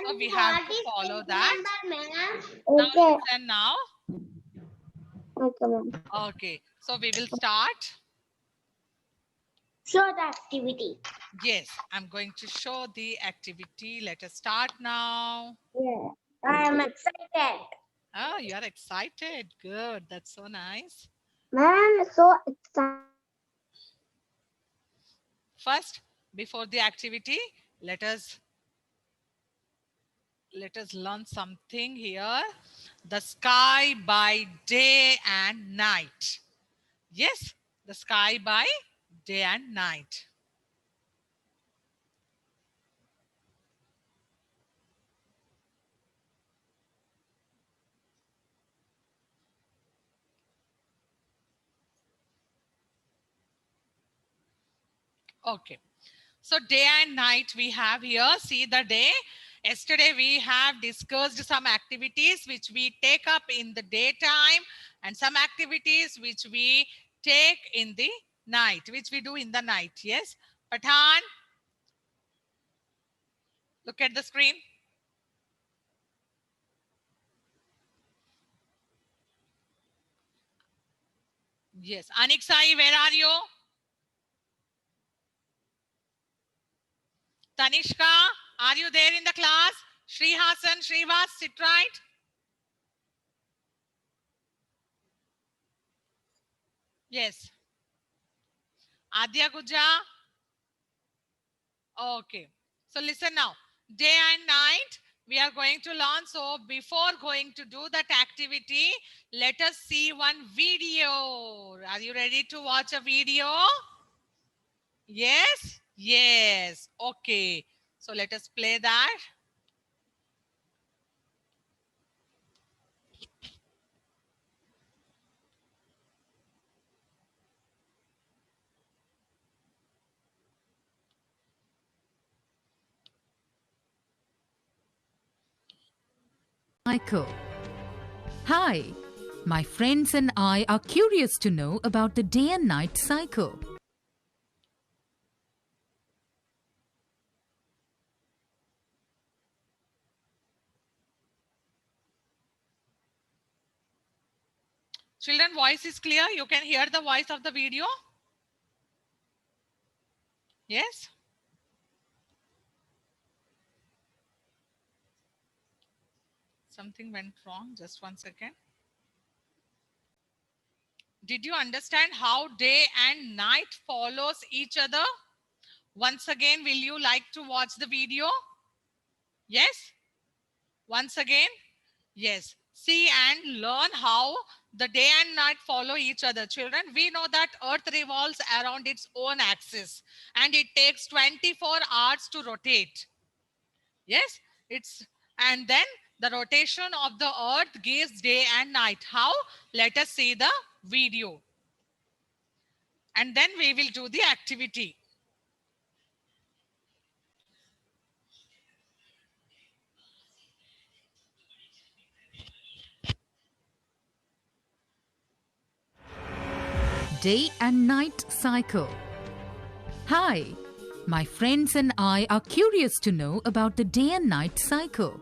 So we have What to is follow page that. number, ma'am? Now Okay. listen now. Okay, ma'am. Okay. So we will start. Show the activity. Yes, I'm going to show the activity. Let us start now. Yeah. I am excited. Oh, you are excited. Good. That's so nice. Ma'am, so excited. First, before the activity, let us learn something here. The sky by day and night. Yes, the sky by day and night. Okay. So day and night we have here. See the day. Yesterday we have discussed some activities which we take up in the daytime and some activities which we take in the night, which we do in the night. Yes. Pathan, look at the screen. Yes. Aniksai, where are you? Tanishka, are you there in the class? Shri Hasan, Shrivas, sit right. Yes. Adya Guja. Okay. So listen now. Day and night we are going to learn. So before going to do that activity, let us see one video. Are you ready to watch a video? Yes? Yes. Okay. So let us play that. Cycle. Hi, my friends and I are curious to know about the day and night cycle. Children, voice is clear. You can hear the voice of the video. Yes? Something went wrong. Just 1 second. Did you understand how day and night follows each other? Once again, will you like to watch the video? Yes? Once again? Yes. See and learn how the day and night follow each other. Children, we know that Earth revolves around its own axis and it takes 24 hours to rotate. Yes? And then the rotation of the Earth gives day and night. How? Let us see the video. And then we will do the activity. Day and night cycle. Hi, my friends and I are curious to know about the day and night cycle.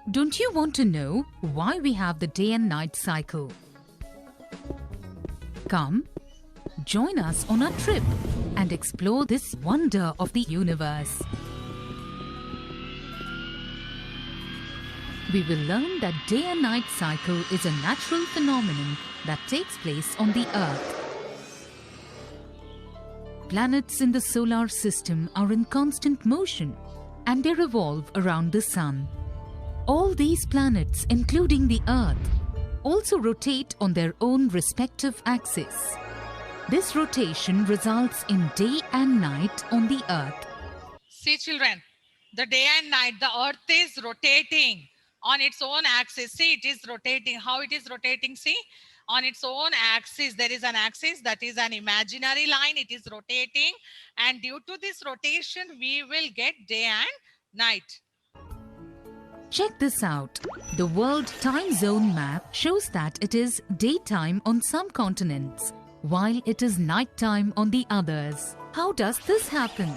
Don't you want to know why we have the day and night cycle? Come, join us on our trip and explore this wonder of the universe. We will learn that day and night cycle is a natural phenomenon that takes place on the Earth. Planets in the solar system are in constant motion and they revolve around the Sun. All these planets, including the Earth, also rotate on their own respective axis. This rotation results in day and night on the Earth. See, children, the day and night, the Earth is rotating on its own axis. See, it is rotating. How it is rotating? See, on its own axis, there is an axis that is an imaginary line. It is rotating. And due to this rotation, we will get day and night. Check this out. The world time zone map shows that it is daytime on some continents, while it is nighttime on the others. How does this happen?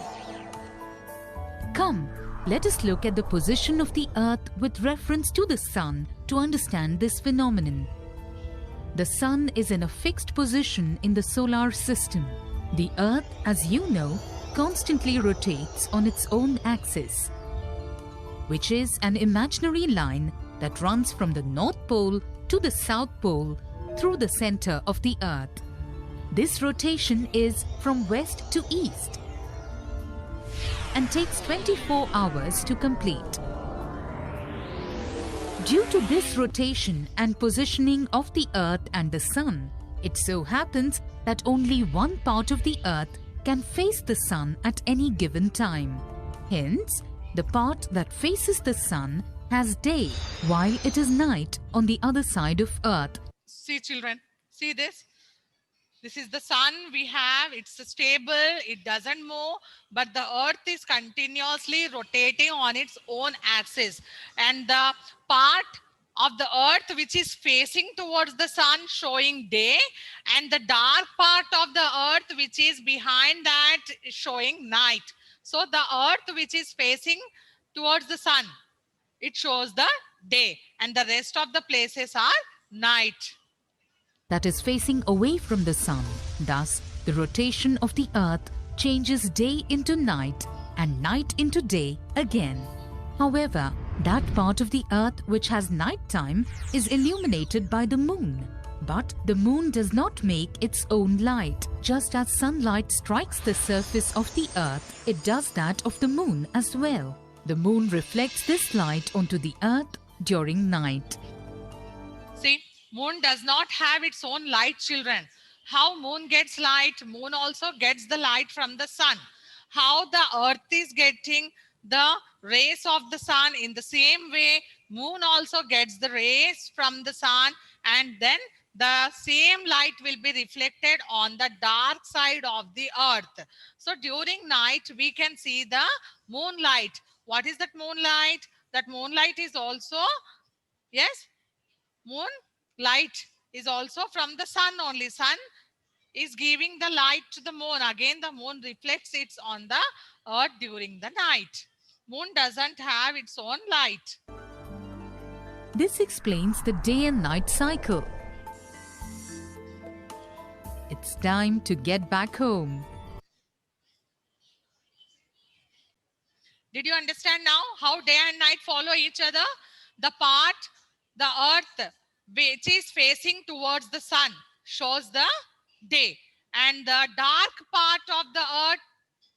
Come, Let us look at the position of the Earth with reference to the Sun to understand this phenomenon. The Sun is in a fixed position in the solar system. The Earth, as you know, constantly rotates on its own axis, which is an imaginary line that runs from the North Pole to the South Pole through the center of the Earth. This rotation is from west to east and takes 24 hours to complete. Due to this rotation and positioning of the Earth and the Sun, it so happens that only one part of the Earth can face the Sun at any given time. Hence, the part that faces the Sun has day while it is night on the other side of Earth. See children, see this? This is the Sun we have. It's stable. It doesn't move, but the Earth is continuously rotating on its own axis. And the part of the Earth which is facing towards the Sun showing day, and the dark part of the Earth which is behind that showing night. So the Earth which is facing towards the Sun, it shows the day, and the rest of the places are night. That is facing away from the Sun. Thus, the rotation of the Earth changes day into night and night into day again. However, that part of the Earth which has night time is illuminated by the moon. But the moon does not make its own light. Just as sunlight strikes the surface of the Earth, it does that of the moon as well. The moon reflects this light onto the Earth during night. See, moon does not have its own light, children. How moon gets light? Moon also gets the light from the Sun. How the Earth is getting the rays of the Sun, in the same way, moon also gets the rays from the Sun, and then the same light will be reflected on the dark side of the Earth. So during night, we can see the moonlight. What is that moonlight? That moonlight is also, yes, moonlight is also from the Sun only. Sun is giving the light to the moon. Again, the moon reflects it on the Earth during the night. Moon doesn't have its own light. This explains the day and night cycle. It's time to get back home. Did you understand now how day and night follow each other? The part, the Earth which is facing towards the Sun shows the day, and the dark part of the Earth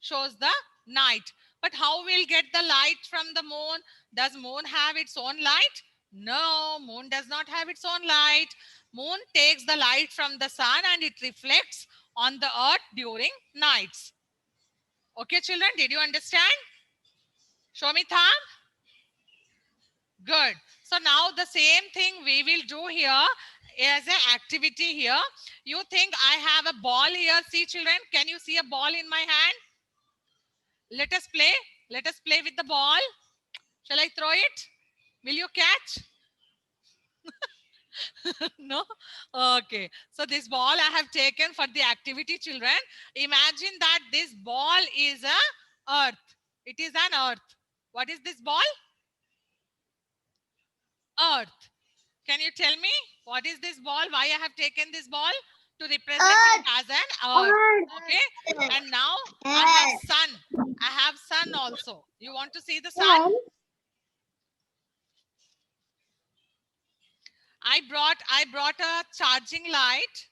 shows the night. But how we'll get the light from the moon? Does moon have its own light? No, moon does not have its own light. Moon takes the light from the Sun and it reflects on the Earth during nights. Okay, children, did you understand? Show me thumb. Good. So now the same thing we will do here as an activity here. You think I have a ball here. See, children, can you see a ball in my hand? Let us play. Let us play with the ball. Shall I throw it? Will you catch? No? Okay. So this ball I have taken for the activity, children. Imagine that this ball is a earth. It is an earth. What is this ball? Earth. Can you tell me what is this ball? Why I have taken this ball? To represent it as an earth. Okay. And now I have sun. I have sun also. You want to see the sun? I brought a charging light.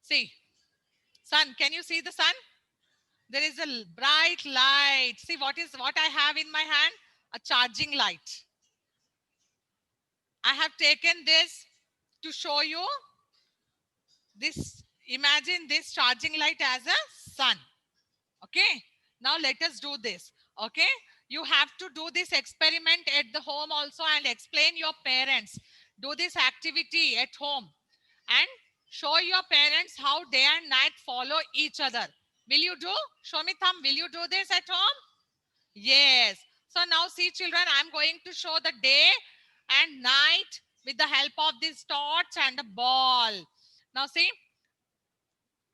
See, sun. Can you see the sun? There is a bright light. See what I have in my hand? A charging light. I have taken this to show you this. Imagine this charging light as a sun. Okay. Now let us do this. Okay. You have to do this experiment at the home also and explain your parents. Do this activity at home and show your parents how day and night follow each other. Will you do? Show me thumb. Will you do this at home? Yes. So now see, children, I'm going to show the day and night with the help of this torch and a ball. Now see,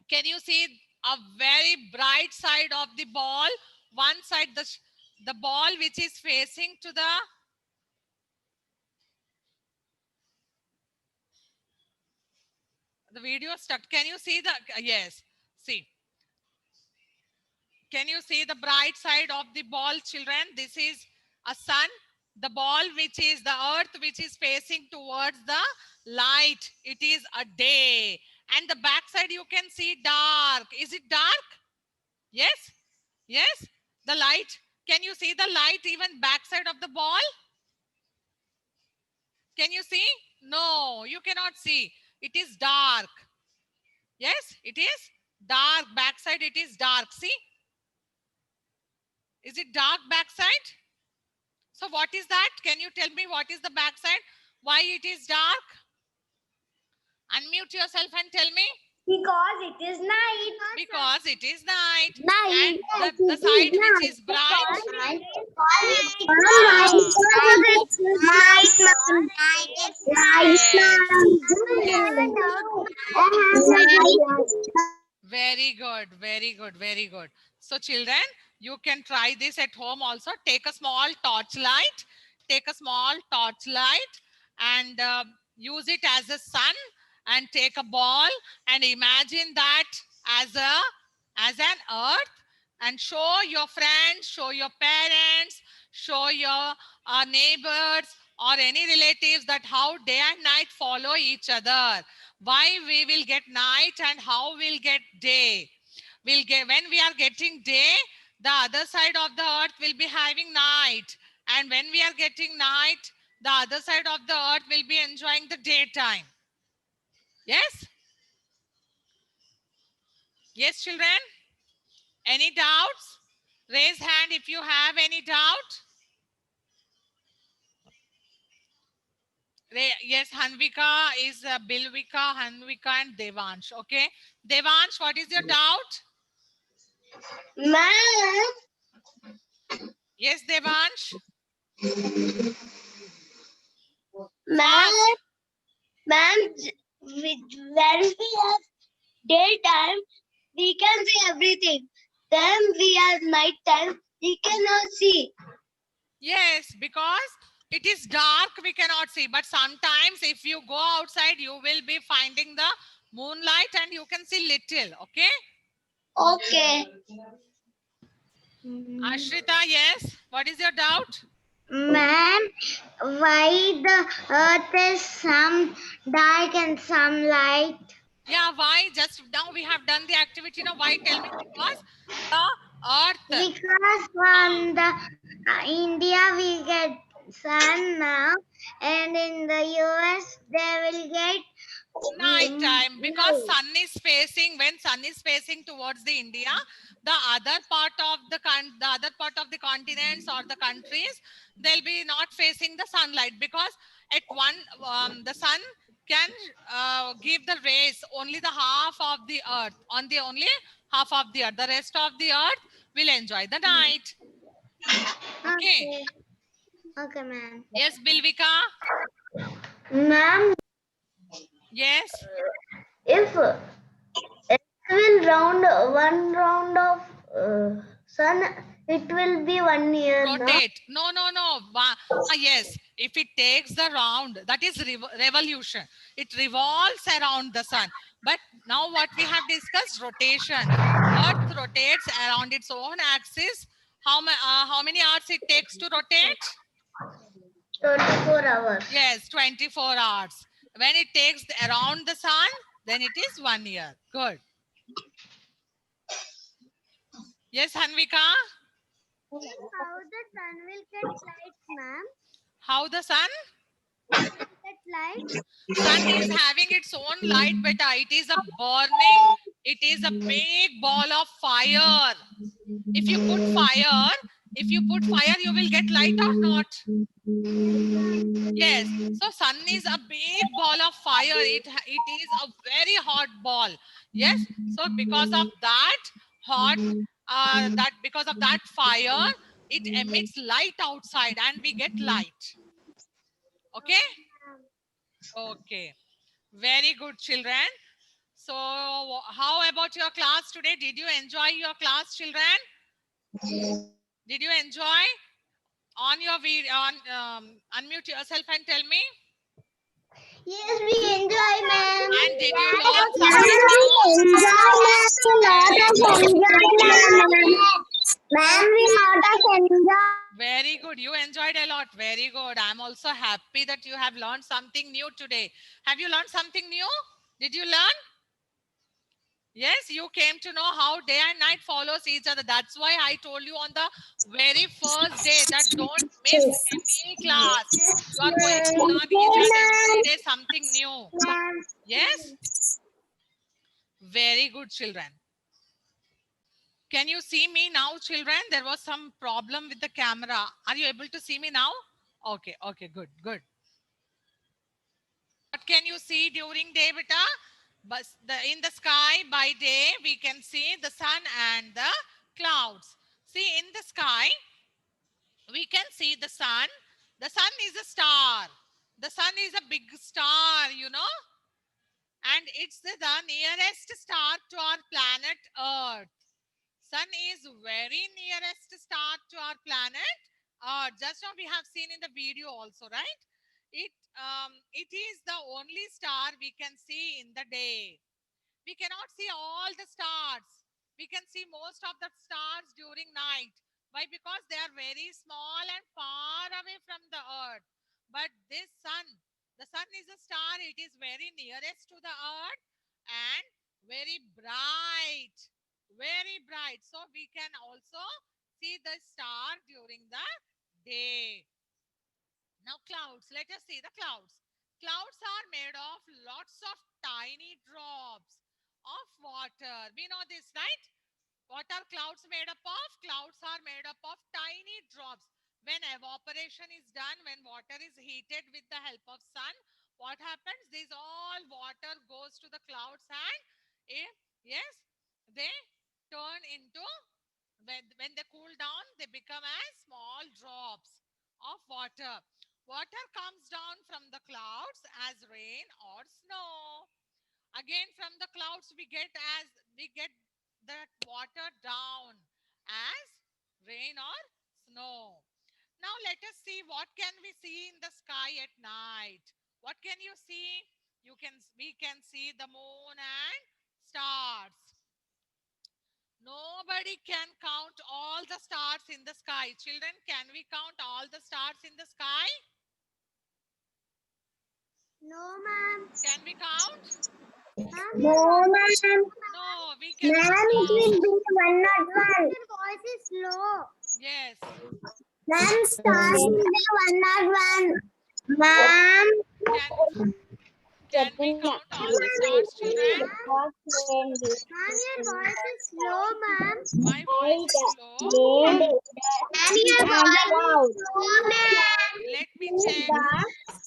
can you see a very bright side of the ball? one side, the ball which is facing to the video stuck. Can you see the, yes, see. Can you see the bright side of the ball, children? This is a sun. The ball, which is the earth, which is facing towards the light. It is a day. And the back side, you can see dark. Is it dark? Yes? Yes? The light. Can you see the light even backside of the ball? Can you see? No, you cannot see. It is dark. Yes, it is dark. Backside, it is dark. See? Is it dark backside? So what is that? Can you tell me what is the backside? Why it is dark? Unmute yourself and tell me. Because it is night. Because it is night. Night. And the side which is bright. Night. Very good, very good, very good. So children, you can try this at home also. Take a small torchlight. Take a small torchlight and use it as a sun, and take a ball and imagine that as an earth, and show your friends, show your parents, show your neighbors or any relatives that how day and night follow each other. Why we will get night and how we'll get day. We'll get, when we are getting day, the other side of the earth will be having night. And when we are getting night, the other side of the earth will be enjoying the daytime. Yes? Yes, children? Any doubts? Raise hand if you have any doubt. Yes, Hanvika is Bilvika, Hanvika and Devansh. Okay. Devansh, what is your doubt? Ma'am. Yes, Devansh. Ma'am. Ma'am, when we have daytime, we can see everything. Then we are nighttime, we cannot see. Yes, because it is dark, we cannot see. But sometimes if you go outside, you will be finding the moonlight and you can see little. Okay. Okay. Ashrita, yes. What is your doubt? Ma'am, why the earth is some dark and some light? Yeah, why? Just now we have done the activity. Now, why? Tell me. Because the earth. Because from the India we get sun now, and in the US they will get Night time, because sun is facing, when sun is facing towards the India, the other part of the continents or the countries, they'll be not facing the sunlight, because at one the sun can give the rays only the half of the earth, on the only half of the earth. The rest of the earth will enjoy the night. Okay. Okay, ma'am. Yes, Bilvika. Ma'am, Yes. if it will round one round of sun, it will be 1 year. Rotate. No. Yes, if it takes the round, that is revolution. It revolves around the sun. But now what we have discussed, rotation. Earth rotates around its own axis. How many hours it takes to rotate? 24 hours. Yes, 24 hours. When it takes around the sun, then it is 1 year. Good. Yes, Hanvika? How the sun will get light, ma'am? How the sun? Get light? Sun is having its own light, beta. It is a burning, it is a big ball of fire. If you put fire, you will get light or not? Yes. So sun is a big ball of fire. It is a very hot ball. Yes. So because of that because of that fire, it emits light outside and we get light. Okay. Okay. Very good, children. So how about your class today? Did you enjoy your class, children? Did you enjoy? On your video, unmute yourself and tell me. Yes, we enjoy, ma'am. And did you learn Ma'am, something we new? enjoy. Very good. You enjoyed a lot. Very good. I'm also happy that you have learned something new today. Have you learned something new? Did you learn? Yes, you came to know how day and night follows each other. That's why I told you on the very first day that don't miss any class. You are going to learn each and every day something new. Yes? Very good, children. Can you see me now, children? There was some problem with the camera. Are you able to see me now? Okay, okay, good, good. What can you see during day, beta? But in the sky by day, we can see the sun and the clouds. See, in the sky, we can see the sun. The sun is a star. The sun is a big star, you know. And it's the nearest star to our planet Earth. Sun is very nearest star to our planet. Just now we have seen in the video also, right? It is the only star we can see in the day. We cannot see all the stars. We can see most of the stars during night. Why? Because they are very small and far away from the earth. But this sun, the sun is a star. It is very nearest to the earth and very bright. Very bright. So we can also see the star during the day. Now clouds. Let us see the clouds. Clouds are made of lots of tiny drops of water. We know this, right? What are clouds made up of? Clouds are made up of tiny drops. When evaporation is done, when water is heated with the help of sun, what happens? This all water goes to the clouds and yes, they turn into, when they cool down, they become as small drops of water. Water comes down from the clouds as rain or snow. Again, from the clouds we get that water down as rain or snow. Now let us see, what can we see in the sky at night? What can you see? We can see the moon and stars. Nobody can count all the stars in the sky. Children, can we count all the stars in the sky? No, ma'am. Can we count? No, ma'am. No, we can Ma'am, it will be 101. Your voice is low. Yes. Ma'am, stars will be 101. Ma'am. Can we count all the stars, children? Ma'am, your voice is low, ma'am. My voice is low. Ma'am, your voice is low, ma'am. Let me check.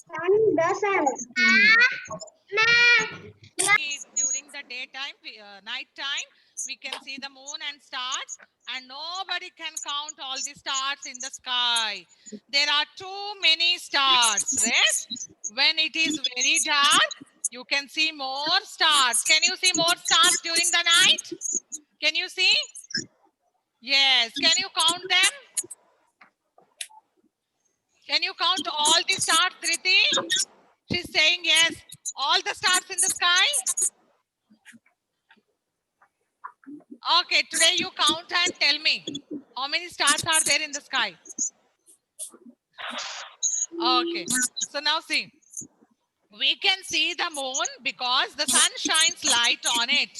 The sun. Ma'am. During the daytime, night time, we can see the moon and stars, and nobody can count all the stars in the sky. There are too many stars, right? When it is very dark, you can see more stars. Can you see more stars during the night? Can you see? Yes. Can you count them? Can you count all the stars, Dhriti? She's saying yes. All the stars in the sky? Okay, today you count and tell me how many stars are there in the sky. Okay, so now see. We can see the moon because the sun shines light on it.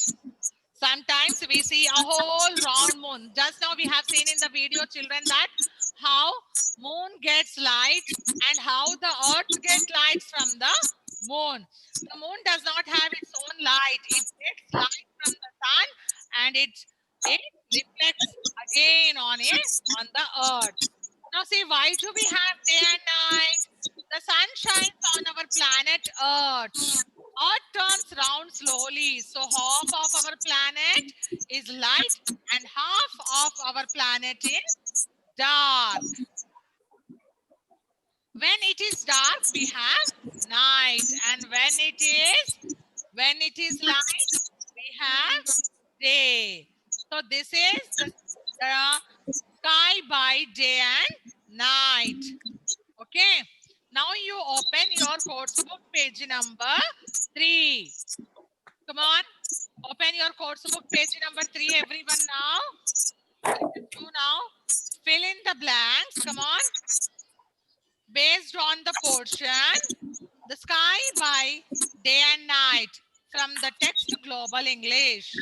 Sometimes we see a whole round moon. Just now we have seen in the video, children, that how moon gets light and how the earth gets light from the moon. The moon does not have its own light. It gets light from the sun and it reflects again on the earth. Now see, why do we have day and night? The sun shines on our planet Earth. Earth turns round slowly. So half of our planet is light and half of our planet is dark. When it is dark, we have night. And when it is light, we have day. So this is the Sky by day and night. Okay. Now you open your course book page number 3. Come on. Open your course book page number 3, everyone now. Listen to now. Fill in the blanks. Come on. Based on the portion, the sky by day and night from the text Global English.